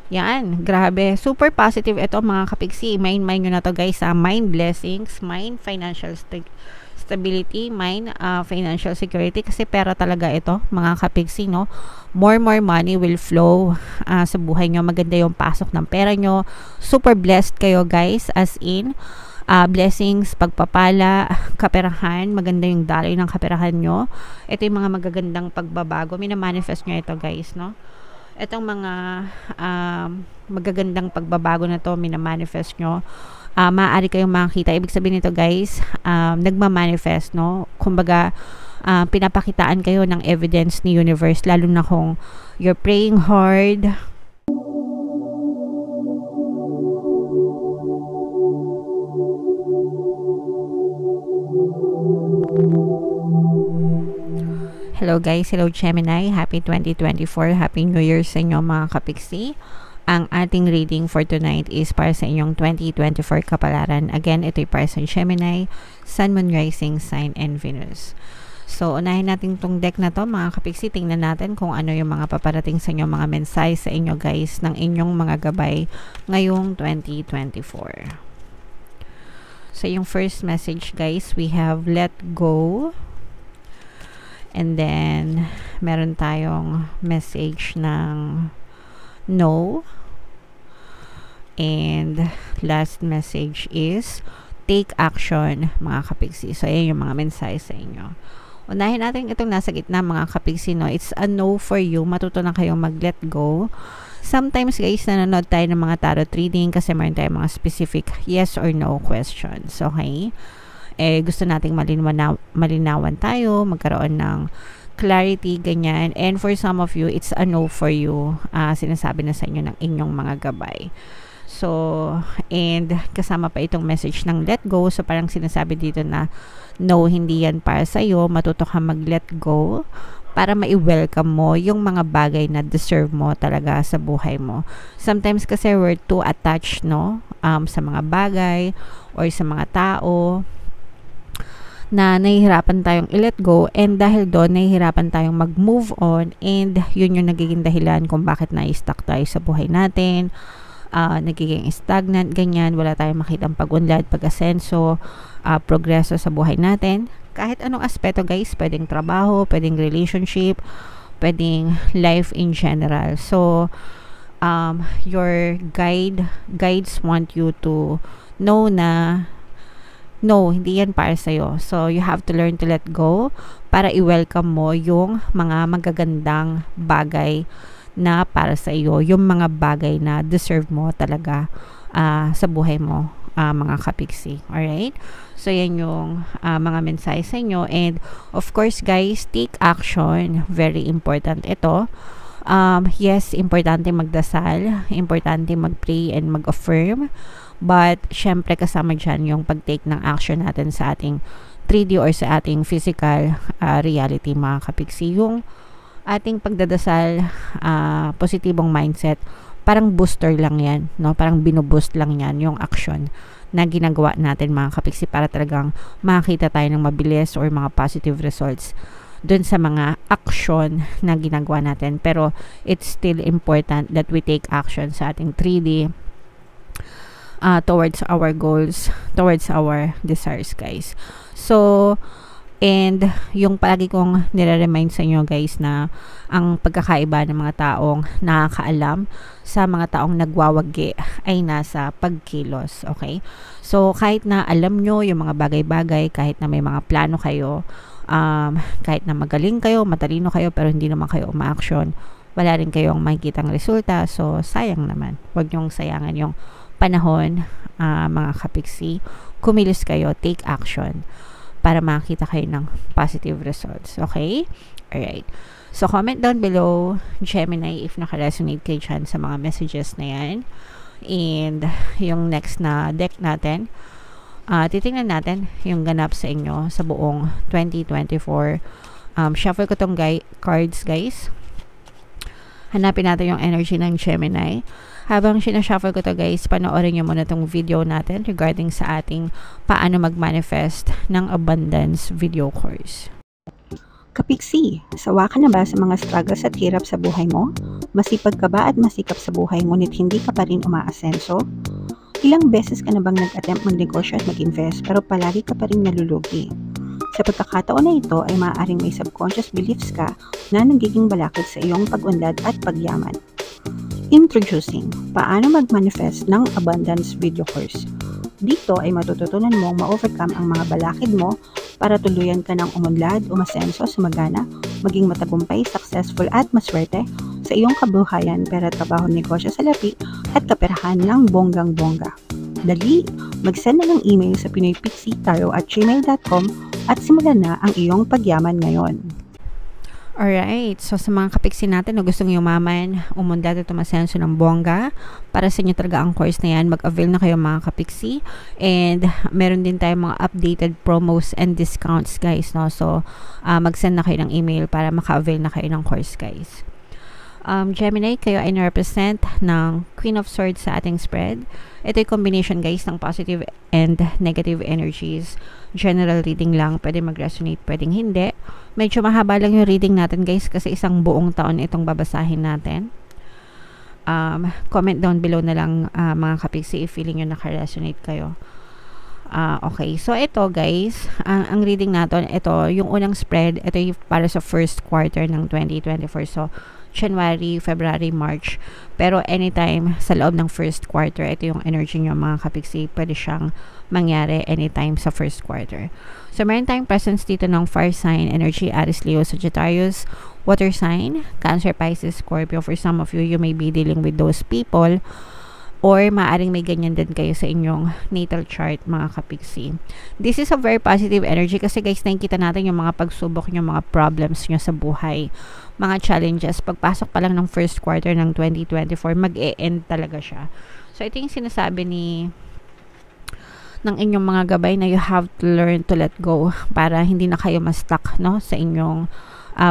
Yan, grabe. Super positive ito mga kapigsi. Mind nyo na to guys. Mind blessings, mind financial stability, mind financial security. Kasi pera talaga ito mga kapigsi, no? More money will flow sa buhay nyo. Maganda yung pasok ng pera nyo. Super blessed kayo guys. As in, blessings, pagpapala, kaperahan. Maganda yung daloy ng kaperahan nyo. Ito yung mga magagandang pagbabago. Minamanifest nyo ito guys, no? Itong mga magagandang pagbabago na to minamanifest nyo, maaari kayong makakita. Ibig sabihin nito guys, nagmamanifest, no? Kumbaga pinapakitaan kayo ng evidence ni universe, lalo na kung you're praying hard. Hello guys, hello Gemini, happy 2024, happy New Year sa inyo mga kapiksi. Ang ating reading for tonight is para sa inyong 2024 kapalaran. Again, ito ay para sa Gemini, Sun, Moon, Rising, Sign, and Venus. So, unahin natin tong deck na to mga kapiksi. Tingnan natin kung ano yung mga paparating sa inyo, mga mensahe sa inyo guys, ng inyong mga gabay ngayong 2024. So, yung first message guys, we have let go. And then, meron tayong message ng no. And last message is take action, mga kapigsi. So, ayan yung mga mensahe sa inyo. Unahin natin itong nasa gitna, mga kapigsi, no? It's a no for you. Matuto na kayong mag-let go. Sometimes, guys, nanonood tayo ng mga tarot reading kasi meron tayong mga specific yes or no questions. Okay? Gusto nating malinawan tayo, magkaroon ng clarity, ganyan. And for some of you, it's a no for you. Sinasabi na sa inyo ng inyong mga gabay. So, and kasama pa itong message ng let go. So, parang sinasabi dito na no, hindi yan para sa'yo. Matuto ka mag-let go para ma-welcome mo yung mga bagay na deserve mo talaga sa buhay mo. Sometimes kasi we're too attached, no? Sa mga bagay or sa mga tao na nahihirapan tayong i-let go, and dahil doon nahihirapan tayong mag-move on, and yun yung nagiging dahilan kung bakit na-stuck tayo sa buhay natin, nagiging stagnant, ganyan, wala tayong makitang pag-unlad, pag-asenso, progreso sa buhay natin. Kahit anong aspeto guys, pwedeng trabaho, pwedeng relationship, pwedeng life in general. So, your guides want you to know na no, hindi yan para sa'yo. So, you have to learn to let go para i-welcome mo yung mga magagandang bagay na para sa iyo, yung mga bagay na deserve mo talaga sa buhay mo, mga kapiksi. Alright? So, yan yung mga mensahe sa inyo. And, of course, guys, take action. Very important ito. Yes, importante magdasal, importante mag-pray and mag-affirm. But, syempre kasama dyan yung pag-take ng action natin sa ating 3D or sa ating physical reality, mga kapiksi. Yung ating pagdadasal, positibong mindset, parang booster lang yan, no? Parang binuboost lang yan yung action na ginagawa natin, mga kapiksi, para talagang makakita tayo ng mabilis or mga positive results dun sa mga action na ginagawa natin. Pero, it's still important that we take action sa ating 3D towards our goals, towards our desires, guys. So, and yung palagi kong nire-remind sa inyo, guys, na ang pagkakaiba ng mga taong nakakaalam sa mga taong nagwawagi ay nasa pagkilos, okay? So, kahit na alam nyo yung mga bagay-bagay, kahit na may mga plano kayo, kahit na magaling kayo, matalino kayo, pero hindi naman kayo uma-action, wala rin kayong makikitang resulta. So, sayang naman. Huwag nyong sayangan yung panahon, mga kapiksi. Kumilos kayo, take action para makita kayo ng positive results. Okay? Alright. So, comment down below, Gemini, if naka-resonate kayo dyan sa mga messages na yan. And, yung next na deck natin, titingnan natin yung ganap sa inyo sa buong 2024. Shuffle ko tong cards, guys. Hanapin natin yung energy ng Gemini. Habang sinashuffle ko to, guys, panoorin nyo muna tong video natin regarding sa ating paano mag-manifest ng abundance video course. Kapiksi, sawa ka na ba sa mga struggles at hirap sa buhay mo? Masipag ka ba at masikap sa buhay ngunit hindi ka pa rin umaasenso? Ilang beses ka na bang nag-attempt magnegosyo at mag-invest pero palagi ka pa rin nalulugi? Sa pagkakataon na ito ay maaaring may subconscious beliefs ka na nagiging balakid sa iyong pag-unlad at pagyaman. Introducing, paano mag-manifest ng abundance video course. Dito ay matututunan mong ma-overcome ang mga balakid mo para tuluyan ka ng umunlad, umasenso, sumagana, maging matagumpay, successful at maswerte sa iyong kabuhayan, pera, trabaho, negosyo, salapi at kaperahan ng bonggang-bongga. Dali, mag-send na ng email sa pinoypixitaro@gmail.com at simulan na ang iyong pagyaman ngayon. Alright, so sa mga kapiksi natin na gustong yumaman, umunlad at umasenso ng bongga, para sa inyo talaga ang course na yan, mag-avail na kayo mga kapiksi. And meron din tayong mga updated promos and discounts guys, no? So, mag-send na kayo ng email para maka-avail na kayo ng course guys. Gemini, kayo ay na-represent ng Queen of Swords sa ating spread. Ito ay combination guys ng positive and negative energies. General reading lang, pwede mag-resonate, pwedeng hindi. Medyo mahaba lang yung reading natin guys kasi isang buong taon itong babasahin natin. Comment down below na lang mga kapiksi if feeling nyo naka-resonate kayo. Okay, so ito guys, ang reading natin, ito yung unang spread, ito yung para sa first quarter ng 2024. So, January, February, March. Pero anytime sa loob ng first quarter, ito yung energy nyo mga kapiksi, pwede siyang mangyari anytime sa first quarter. So, meron tayong presence dito ng fire sign, energy, Aries, Leo, Sagittarius, water sign, Cancer, Pisces, Scorpio. For some of you, you may be dealing with those people or maaaring may ganyan din kayo sa inyong natal chart mga kapiksi. This is a very positive energy kasi guys, nakikita natin yung mga pagsubok nyo, mga problems nyo sa buhay, mga challenges. Pagpasok pa lang ng first quarter ng 2024, mag-e-end talaga siya. So, ito yung sinasabi ng inyong mga gabay na you have to learn to let go para hindi na kayo ma-stuck, no, sa inyong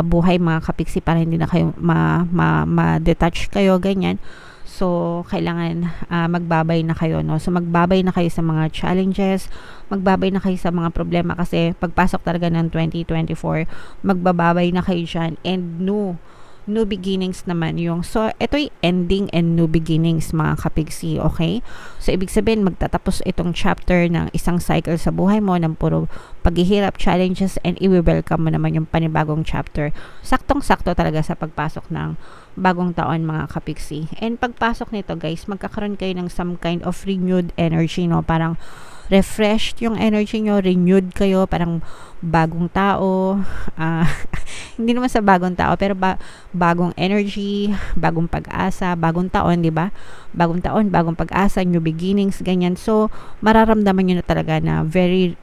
buhay mga kapiksi, para hindi na kayo ma-detach kayo, ganyan. So, kailangan magbabay na kayo, no? So, magbabay na kayo sa mga challenges, magbabay na kayo sa mga problema kasi pagpasok talaga ng 2024, magbababay na kayo dyan and new beginnings naman yung. So, ito'y ending and new beginnings mga kapigsi, okay? So, ibig sabihin, magtatapos itong chapter ng isang cycle sa buhay mo ng puro paghihirap, challenges, and i-welcome mo naman yung panibagong chapter. Saktong-sakto talaga sa pagpasok ng bagong taon mga kapigsi. And pagpasok nito guys, magkakaroon kayo ng some kind of renewed energy, no? Parang refreshed yung energy nyo, renewed kayo, parang bagong tao, hindi naman sa bagong tao, pero bagong energy, bagong pag-asa, bagong taon, di ba? Bagong taon, bagong pag-asa, new beginnings, ganyan. So, mararamdaman nyo na talaga na very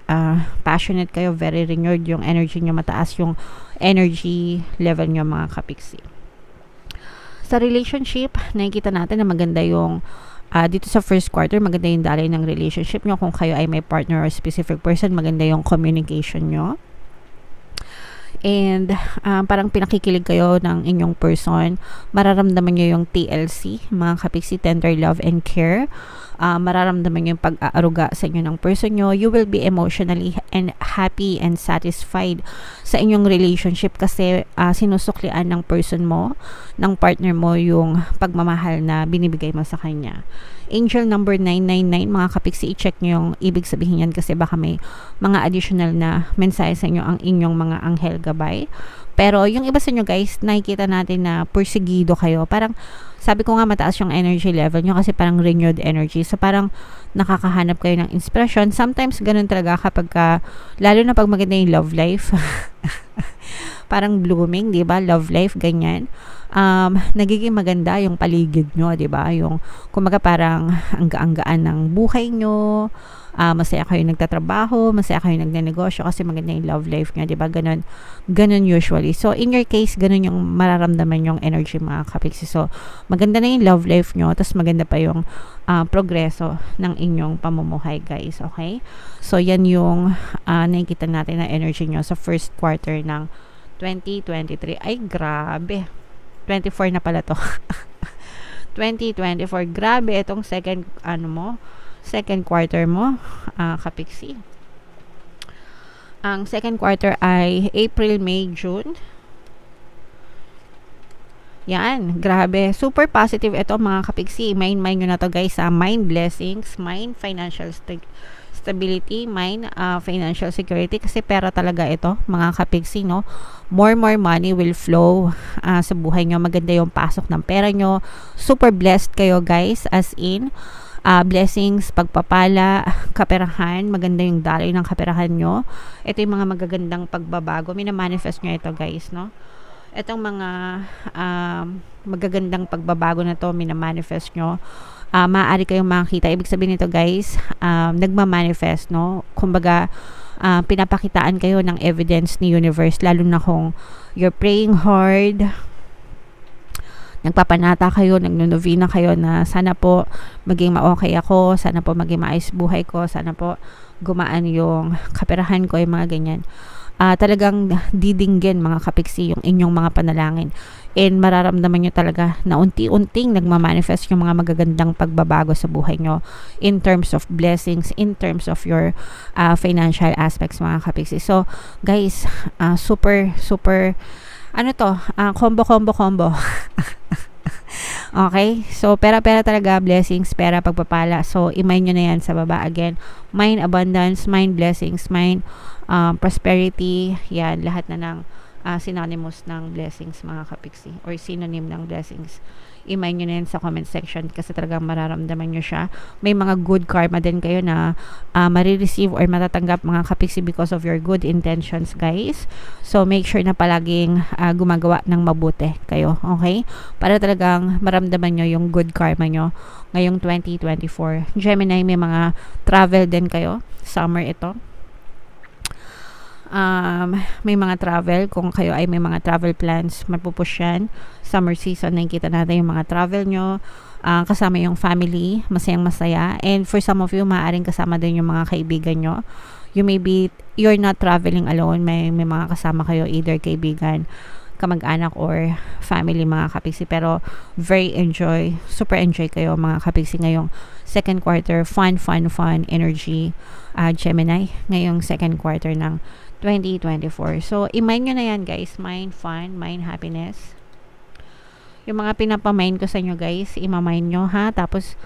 passionate kayo, very renewed yung energy nyo, mataas yung energy level nyo mga kapiksi. Sa relationship, nakikita natin na maganda yung dito sa first quarter, maganda yung daloy ng relationship nyo. Kung kayo ay may partner or specific person, maganda yung communication nyo. And parang pinakikilig kayo ng inyong person. Mararamdaman nyo yung TLC, mga kapiksi, tender love and care. Mararamdaman nyo yung pag-aaruga sa inyo ng person nyo. You will be emotionally and happy and satisfied sa inyong relationship kasi sinusuklian ng person mo, ng partner mo, yung pagmamahal na binibigay mo sa kanya. Angel number 999, mga kapiksi, i-check nyo yung ibig sabihin yan kasi baka may mga additional na mensahe sa inyo ang inyong mga anghel gabay. Pero yung iba sa inyo guys, nakikita natin na perseguido kayo. Parang sabi ko nga mataas yung energy level nyo kasi parang renewed energy. So parang nakakahanap kayo ng inspiration. Sometimes ganun talaga kapag lalo na pag maganda yung love life. Parang blooming, di ba? Love life, ganyan. Nagiging maganda yung paligid nyo, di ba? Yung, kumaga parang ang gaan ng buhay nyo, masaya kayo nagtatrabaho, masaya kayo nagnenegosyo kasi maganda yung love life nyo, di ba? Ganun usually. So, in your case, ganun yung mararamdaman yung energy mga kapiksi. So, maganda na yung love life nyo, tapos maganda pa yung progreso ng inyong pamumuhay, guys. Okay? So, yan yung nakikita natin na energy nyo sa first quarter ng 2023. Ay, grabe. 24 na pala to. 2024. Grabe itong second quarter mo, kapiksi. Ang second quarter ay April, May, June. Yan, grabe. Super positive ito mga kapiksi. Mind nyo na to guys. Mind blessings, mind financial stability, mind financial security. Kasi pera talaga ito mga kapiksi, no? More money will flow sa buhay nyo. Maganda yung pasok ng pera nyo. Super blessed kayo guys. As in, blessings, pagpapala, kaperahan. Maganda yung daloy ng kaperahan nyo. Ito yung mga magagandang pagbabago. Mina-manifest nyo ito guys, no? Itong mga magagandang pagbabago na to, minamanifest nyo, maaari kayong makita. Ibig sabihin nito guys, nagmamanifest, no? Kumbaga, pinapakitaan kayo ng evidence ni universe, lalo na kung you're praying hard, nagpapanata kayo, nagnunovena kayo na sana po maging ma-okay ako, sana po maging maayos buhay ko, sana po gumaan yung kaperahan ko, yung mga ganyan. Talagang didinggin mga kapiksi yung inyong mga panalangin, and mararamdaman nyo talaga na unti-unting nagmamanifest yung mga magagandang pagbabago sa buhay nyo in terms of blessings, in terms of your financial aspects mga kapiksi. So guys, super ano to, combo okay, so pera talaga, blessings, pera, pagpapala. So imay nyo na yan sa baba. Again, mind abundance, mind blessings, mind prosperity, yan, lahat na ng synonymous ng blessings mga kapiksi, or synonym ng blessings. Imay nyo na yan sa comment section kasi talagang mararamdaman nyo siya. May mga good karma din kayo na marireceive or matatanggap mga kapiksi because of your good intentions guys. So make sure na palaging gumagawa ng mabuti kayo, okay? Para talagang maramdaman nyo yung good karma nyo ngayong 2024. Gemini, may mga travel din kayo. Summer ito. May mga travel, kung kayo ay may mga travel plans, mapupush yan. Summer season, nakikita natin yung mga travel nyo, kasama yung family, masayang masaya. And for some of you, maaaring kasama din yung mga kaibigan nyo. You're not traveling alone, may mga kasama kayo, either kaibigan, kamag-anak, or family mga kapiksi. Pero super enjoy kayo mga kapiksi ngayong second quarter. Fun energy, Gemini, ngayong second quarter ng 2024. So, i-mind nyo na yan guys. Mind fun, mind happiness. Yung mga pinapamind ko sa inyo guys, ima-mind nyo ha. Tapos,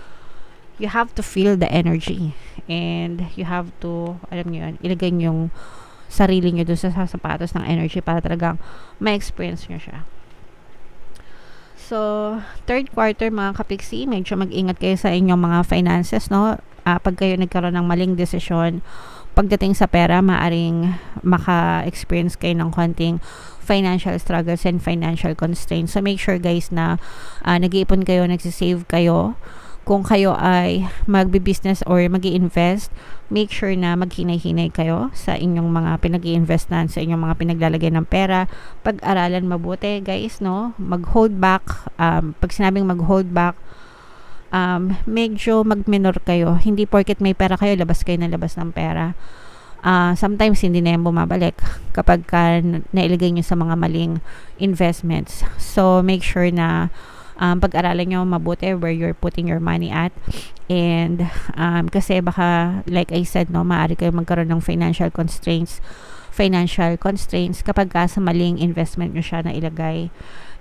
you have to feel the energy. And you have to, alam nyo yun, ilagay nyo yung sarili nyo doon sa sapatos ng energy para talagang ma-experience nyo siya. So, third quarter mga kapiksi, medyo mag-ingat kayo sa inyong mga finances, no? Pag kayo nagkaroon ng maling desisyon, pagdating sa pera, maaring maka-experience kayo ng konting financial struggles and financial constraints. So, make sure guys na nag-iipon kayo, nagsisave kayo. Kung kayo ay magbi-business or mag-i-invest, make sure na maghinay-hinay kayo sa inyong mga pinag-i-investan, sa inyong mga pinaglalagay ng pera. Pag-aralan mabuti guys, no? Mag-hold back. Pag sinabing mag-hold back, medyo mag-minor kayo. Hindi porket may pera kayo, labas kayo ng labas ng pera. Sometimes hindi na yan bumabalik kapag nailagay nyo sa mga maling investments. So make sure na pag-aralan nyo mabuti where you're putting your money at. And kasi baka, like I said, no, maaari kayo magkaroon ng financial constraints kapag sa maling investment nyo siya na ilagay.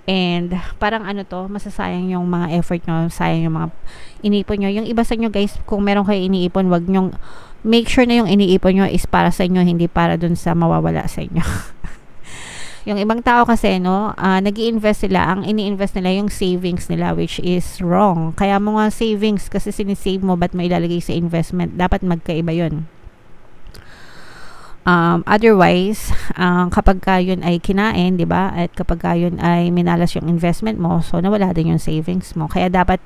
And parang masasayang yung mga effort nyo, sayang yung mga iniipon nyo. Yung iba sa nyo guys, kung meron kayo iniipon, wag nyong, make sure na yung iniipon nyo is para sa inyo, hindi para dun sa mawawala sa inyo. Yung ibang tao kasi, no, nag-i-invest sila, ang ini-invest nila yung savings nila, which is wrong. Kaya mga savings, kasi sinisave mo, ba't mo ilalagay sa investment? Dapat magkaiba yun. Otherwise, kapag ka yun ay kinain, di ba? At kapag ka yun ay minalas yung investment mo, so nawala din yung savings mo. Kaya dapat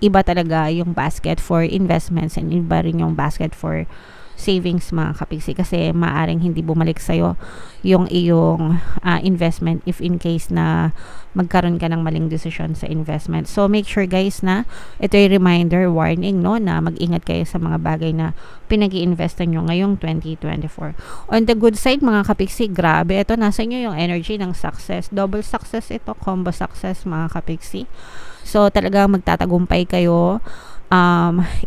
iba talaga yung basket for investments and iba rin yung basket for savings mga kapiksi, kasi maaring hindi bumalik sa'yo yung iyong investment if in case na magkaroon ka ng maling decision sa investment. So make sure guys na ito yung reminder, warning, no, na mag-ingat kayo sa mga bagay na pinag-i-investan nyo ngayong 2024. On the good side mga kapiksi, grabe, ito nasa inyo yung energy ng success, double success ito, combo success mga kapiksi. So talagang magtatagumpay kayo.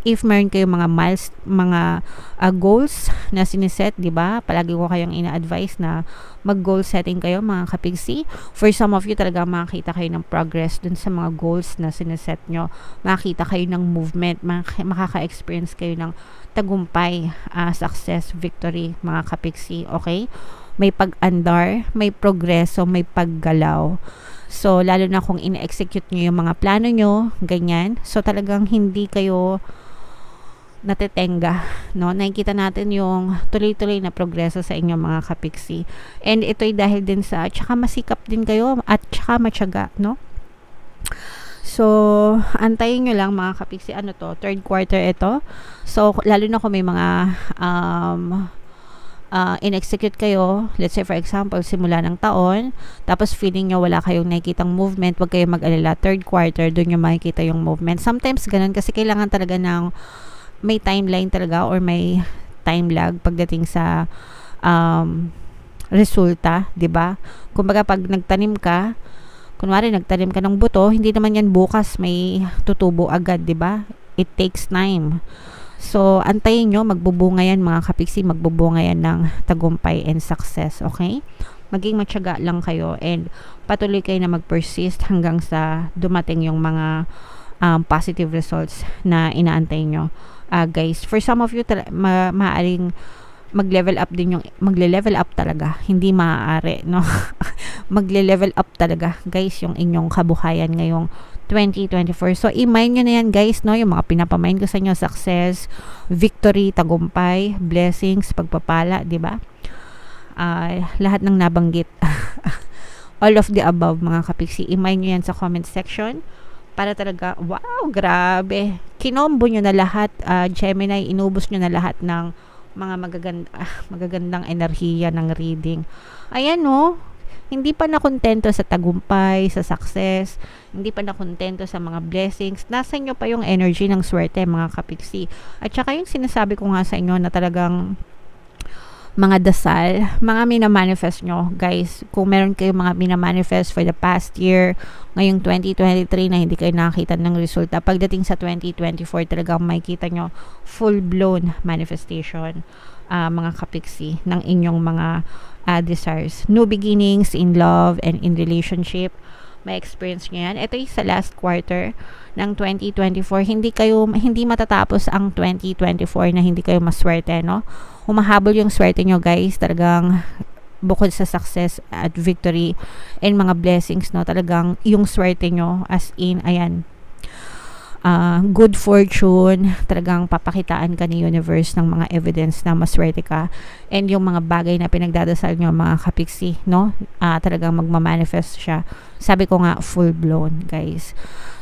If meron kayong mga goals na siniset, di ba? Palagi ko kayong ina-advise na mag-goal setting kayo, mga kapigsi. For some of you, talaga makakita kayo ng progress dun sa mga goals na siniset nyo. Makakita kayo ng movement, makaka-experience kayo ng tagumpay, success, victory, mga kapigsi. Okay? May pag-andar, may progreso, may paggalaw. So, lalo na kung ina-execute nyo yung mga plano nyo, ganyan. So, talagang hindi kayo natetenga, no? Nakikita natin yung tuloy-tuloy na progreso sa inyong mga kapiksi. And ito'y dahil din sa, tsaka masikap din kayo at tsaka matyaga, no? So, antayin nyo lang mga kapiksi, ano to, third quarter ito. So, lalo na kung may mga in-execute kayo, let's say for example, simula ng taon, tapos feeling nyo wala kayong nakikitang movement, wag kayong mag-alala, third quarter, doon nyo makikita yung movement. Sometimes, ganun, kasi kailangan talaga ng may timeline talaga or may time lag pagdating sa resulta, 'di ba? Kumbaga pag nagtanim ka, kunwari nagtanim ka ng buto, hindi naman yan bukas may tutubo agad, 'di ba? It takes time. So, antayin nyo, magbubunga yan mga kapiksi, magbubunga yan ng tagumpay and success, okay? Maging matyaga lang kayo and patuloy kayo na mag-persist hanggang sa dumating yung mga positive results na inaantay nyo. Guys, for some of you, maaaring mag-level up din yung, magle-level up talaga, hindi maaari, no? Magle-level up talaga, guys, yung inyong kabuhayan ngayong 2024. So, i-mind nyo na yan, guys, no? Yung mga pinapamind ko sa inyo, success, victory, tagumpay, blessings, pagpapala, di ba? Lahat ng nabanggit. All of the above, mga kapiksi. I-mind nyo yan sa comment section para talaga, wow, grabe. Kinombo nyo na lahat, Gemini, inubos nyo na lahat ng mga magagandang enerhiya ng reading. Ayan, no? Hindi pa nakontento sa tagumpay, sa success, hindi pa nakontento sa mga blessings. Nasa inyo pa yung energy ng swerte, mga kapiksi. At saka yung sinasabi ko nga sa inyo na talagang mga dasal, mga minamanifest nyo, guys. Kung meron kayong mga minamanifest for the past year, ngayong 2023 na hindi kayo nakakita ng resulta, pagdating sa 2024, talagang makikita nyo full-blown manifestation, mga kapiksi, ng inyong mga desires. New beginnings in love and in relationship. May experience nyo yan. Ito yung sa last quarter ng 2024. Hindi matatapos ang 2024 na hindi kayo maswerte, no? Humahabol yung swerte nyo, guys. Talagang bukod sa success at victory and mga blessings, no? Talagang yung swerte nyo, as in, ayan, good fortune, talagang papakitaan ka ni universe ng mga evidence na maswerte ka, and yung mga bagay na pinagdadasal nyo, mga kapiksi, no? Talagang magmamanifest siya. Sabi ko nga, full blown, guys.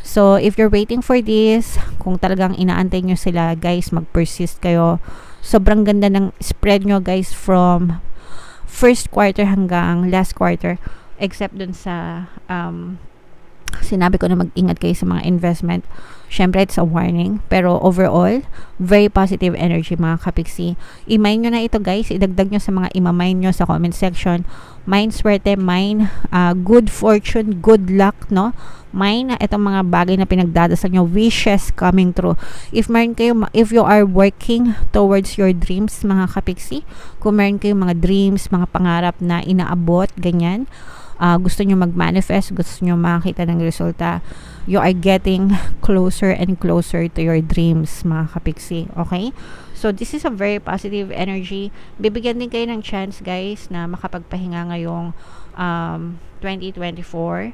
So, if you're waiting for this, kung talagang inaantay nyo sila, guys, mag-persist kayo. Sobrang ganda ng spread nyo, guys, from first quarter hanggang last quarter, except dun sa sinabi ko na mag-ingat kayo sa mga investment. Syempre, it's a warning. Pero overall, very positive energy, mga kapiksi. I-mind nyo na ito, guys. Idagdag nyo sa mga ima-mind nyo sa comment section. Mind swerte, mind good fortune, good luck, no? Mind itong mga bagay na pinagdadasal nyo, wishes coming true. If you are working towards your dreams, mga kapiksi, kung meron kayong mga dreams, mga pangarap na inaabot, ganyan, gusto nyo mag-manifest, gusto nyo makakita ng resulta, you are getting closer and closer to your dreams, mga kapiksi. Okay? So, this is a very positive energy. Bibigyan din kayo ng chance, guys, na makapagpahinga ngayong 2024.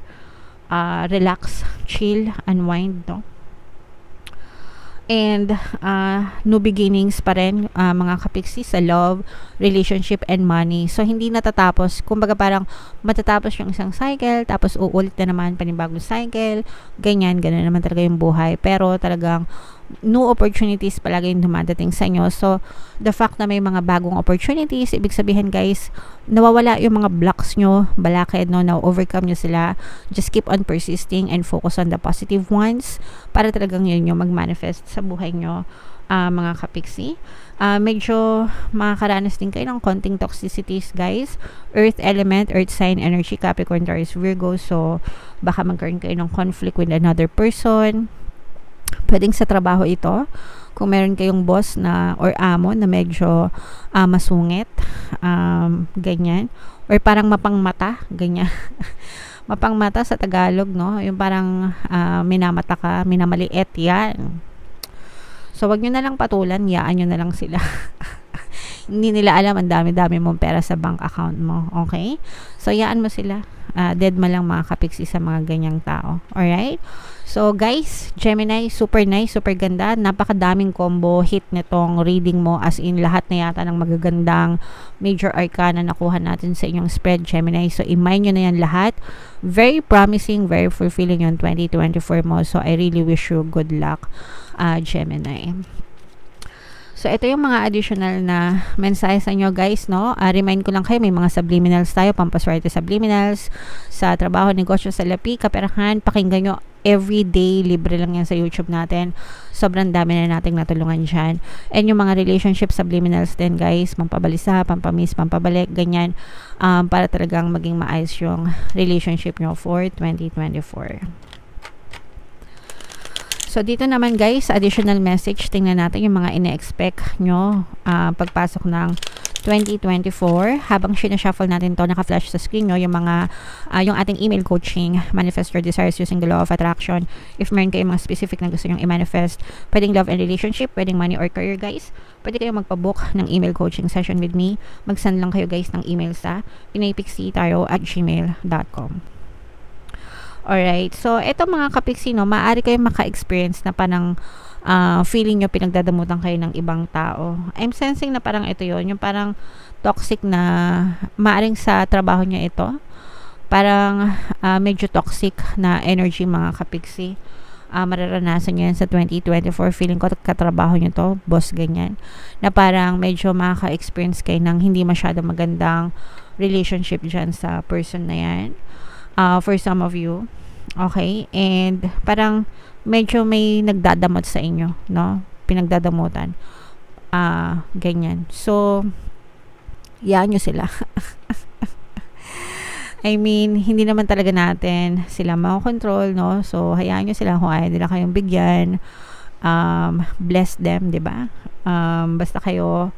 Relax, chill, unwind, no? And new beginnings pa rin, mga kapiksi, sa love, relationship, and money. So, hindi natatapos. Kumbaga parang matatapos yung isang cycle, tapos uulit na naman panibagong cycle. Ganyan naman talaga yung buhay. Pero talagang new opportunities palagi yung dumadating sa inyo. So, the fact na may mga bagong opportunities, ibig sabihin, guys, nawawala yung mga blocks nyo, balakid, no, na-overcome nyo sila. Just keep on persisting and focus on the positive ones para talagang yun yung mag-manifest sa buhay nyo, mga kapiksi. Medyo makakaranas din kayo ng konting toxicities, guys. Earth element, earth sign energy, Capricorn, Taurus, Virgo. So, baka magkaroon kayo ng conflict with another person. Pwedeng sa trabaho ito. Kung meron kayong boss na or amo na medyo masungit, ganyan. Or parang mapangmata, ganyan. Mapangmata sa Tagalog, no? Yung parang minamata ka, minamaliit, yan. So, wag nyo na lang patulan, yaan nyo na lang sila. Hindi nila alam, ang dami-dami mong pera sa bank account mo. Okay? So, yaan mo sila. Dead ma lang mga kapiksi sa mga ganyang tao. Alright? So, guys, Gemini, super nice, super ganda. Napakadaming combo hit nitong reading mo, as in lahat na yata ng magagandang major arcana nakuha natin sa inyong spread, Gemini. So, imine nyo na yan lahat. Very promising, very fulfilling yung 2024 mo. So, I really wish you good luck, Gemini. So, ito yung mga additional na mensahe sa inyo, guys, no? Remind ko lang kayo, may mga subliminals tayo, pampaswerte subliminals, sa trabaho, negosyo, sa lapi, kaperahan, pakinggan nyo everyday, libre lang yan sa YouTube natin. Sobrang dami na nating natulungan dyan. And yung mga relationship subliminals din, guys, pampabalisa, pampamiss, pampabalik, ganyan, para talagang maging maayos yung relationship nyo for 2024. So, dito naman, guys, additional message. Tingnan natin yung mga ine-expect nyo pagpasok ng 2024. Habang sinashuffle natin to, naka-flash sa screen nyo yung mga, yung ating email coaching, Manifest Your Desires Using the Law of Attraction. If meron kayong mga specific na gusto nyo i-manifest, pwedeng love and relationship, pwedeng money or career, guys. Pwede kayong magpabook ng email coaching session with me. Mag-send lang kayo, guys, ng email sa pinaypixitayo@gmail.com. Alright, so eto mga kapiksi, no, maaari kayong maka-experience na parang feeling nyo pinagdadamutan kayo ng ibang tao. I'm sensing na parang ito yon, yung parang toxic na, maaring sa trabaho nyo ito, parang medyo toxic na energy mga kapiksi. Mararanasan nyo yan sa 2024. Feeling ko katrabaho nyo to, boss, ganyan, na parang medyo makaka-experience kayo ng hindi masyado magandang relationship dyan sa person na yan. For some of you, okay, and parang medyo may nagdadamot sa inyo, no, pinagdadamutan, ganyan. So, yaan nyo sila. I mean, hindi naman talaga natin sila makokontrol, no, so hayaan nyo sila kung ayaw nila kayong bigyan. Bless them, diba? Basta kayo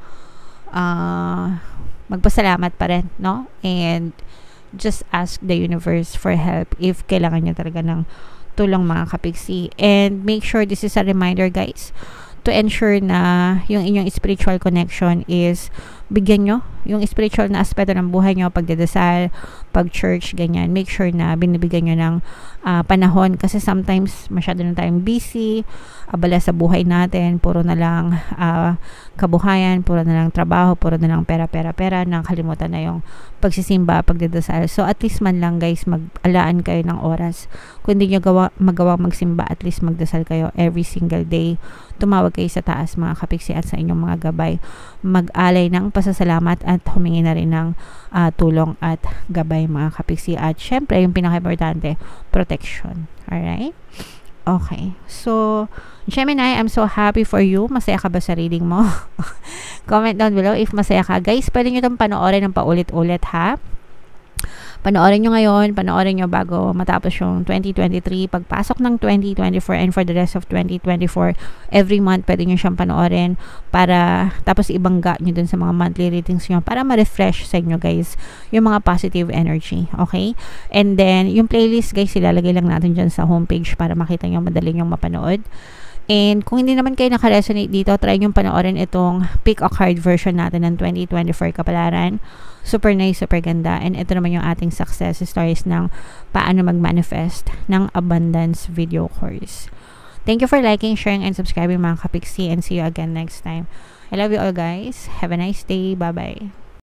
magpasalamat pa rin, no, and just ask the universe for help if kailangan nyo talaga ng tulong mga kapiksi. And make sure, this is a reminder, guys, to ensure na yung inyong spiritual connection is bigyan nyo yung spiritual na aspeto ng buhay nyo, pagdadasal, pag-church, ganyan. Make sure na binibigyan nyo ng panahon, kasi sometimes masyado na tayong busy, abala sa buhay natin, puro na lang kabuhayan, puro na lang trabaho, puro na lang pera, nakalimutan na yung pagsisimba, pagdadasal. So at least man lang, guys, mag-alaan kayo ng oras. Kung hindi nyo magawang magsimba, at least magdasal kayo every single day. Tumawag kayo sa taas mga kapiksi at sa inyong mga gabay. Mag-alay ng pasasalamat at humingi na rin ng tulong at gabay mga kapiksi. At syempre, yung pinaka-importante, protection. Alright? Okay. So, Gemini, I'm so happy for you. Masaya ka ba sa reading mo? Comment down below if masaya ka. Guys, pwede nyo itong panoorin ng paulit-ulit, ha? Panoorin nyo ngayon, panoorin nyo bago matapos yung 2023, pagpasok ng 2024, and for the rest of 2024, every month pwede nyo siyang panoorin para tapos ibangga nyo dun sa mga monthly readings nyo para ma-refresh sa inyo, guys, yung mga positive energy, okay? And then, yung playlist, guys, ilalagay lang natin dyan sa homepage para makita nyo, madali nyo mapanood. And kung hindi naman kayo naka-resonate dito, try nyo panoorin itong pick a card version natin ng 2024 kapalaran. Super nice, super ganda. And ito naman yung ating success stories ng paano mag-manifest ng abundance video course. Thank you for liking, sharing, and subscribing mga kapiksi, and see you again next time. I love you all, guys. Have a nice day. Bye-bye.